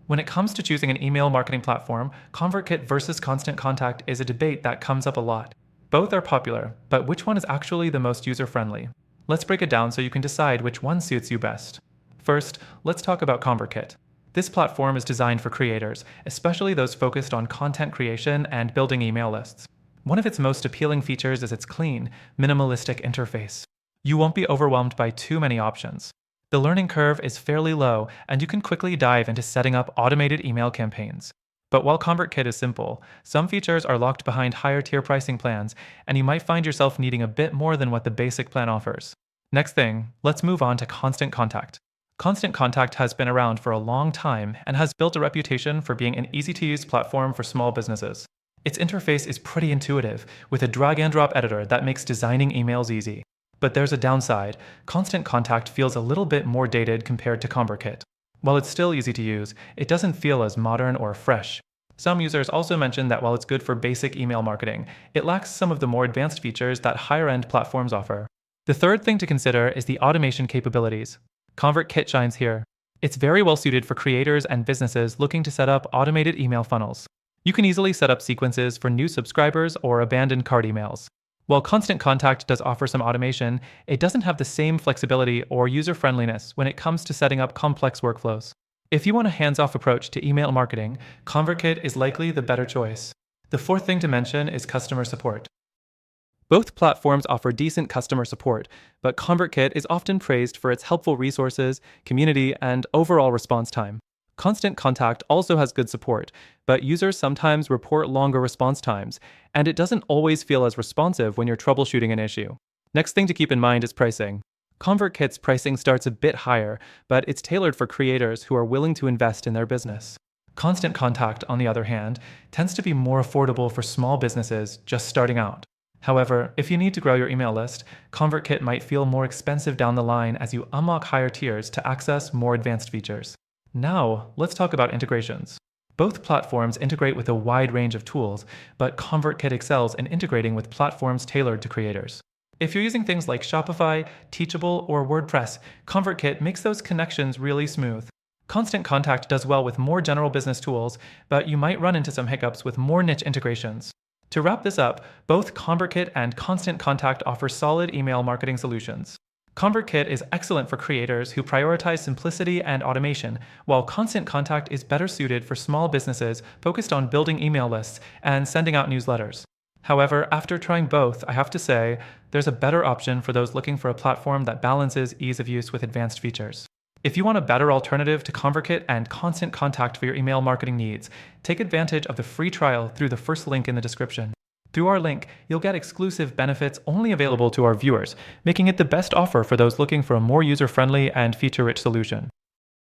When it comes to choosing an email marketing platform, ConvertKit versus Constant Contact is a debate that comes up a lot. Both are popular, but which one is actually the most user-friendly? Let's break it down so you can decide which one suits you best. First, let's talk about ConvertKit. This platform is designed for creators, especially those focused on content creation and building email lists. One of its most appealing features is its clean, minimalistic interface. You won't be overwhelmed by too many options. The learning curve is fairly low, and you can quickly dive into setting up automated email campaigns. But while ConvertKit is simple, some features are locked behind higher tier pricing plans, and you might find yourself needing a bit more than what the basic plan offers. Next thing, let's move on to Constant Contact. Constant Contact has been around for a long time and has built a reputation for being an easy-to-use platform for small businesses. Its interface is pretty intuitive, with a drag-and-drop editor that makes designing emails easy. But there's a downside. Constant Contact feels a little bit more dated compared to ConvertKit. While it's still easy to use, it doesn't feel as modern or fresh. Some users also mention that while it's good for basic email marketing, it lacks some of the more advanced features that higher-end platforms offer. The third thing to consider is the automation capabilities. ConvertKit shines here. It's very well suited for creators and businesses looking to set up automated email funnels. You can easily set up sequences for new subscribers or abandoned cart emails. While Constant Contact does offer some automation, it doesn't have the same flexibility or user-friendliness when it comes to setting up complex workflows. If you want a hands-off approach to email marketing, ConvertKit is likely the better choice. The fourth thing to mention is customer support. Both platforms offer decent customer support, but ConvertKit is often praised for its helpful resources, community, and overall response time. Constant Contact also has good support, but users sometimes report longer response times, and it doesn't always feel as responsive when you're troubleshooting an issue. Next thing to keep in mind is pricing. ConvertKit's pricing starts a bit higher, but it's tailored for creators who are willing to invest in their business. Constant Contact, on the other hand, tends to be more affordable for small businesses just starting out. However, if you need to grow your email list, ConvertKit might feel more expensive down the line as you unlock higher tiers to access more advanced features. Now, let's talk about integrations. Both platforms integrate with a wide range of tools, but ConvertKit excels in integrating with platforms tailored to creators. If you're using things like Shopify, Teachable, or WordPress, ConvertKit makes those connections really smooth. Constant Contact does well with more general business tools, but you might run into some hiccups with more niche integrations. To wrap this up, both ConvertKit and Constant Contact offer solid email marketing solutions. ConvertKit is excellent for creators who prioritize simplicity and automation, while Constant Contact is better suited for small businesses focused on building email lists and sending out newsletters. However, after trying both, I have to say, there's a better option for those looking for a platform that balances ease of use with advanced features. If you want a better alternative to ConvertKit and Constant Contact for your email marketing needs, take advantage of the free trial through the first link in the description. Through our link, you'll get exclusive benefits only available to our viewers, making it the best offer for those looking for a more user-friendly and feature-rich solution.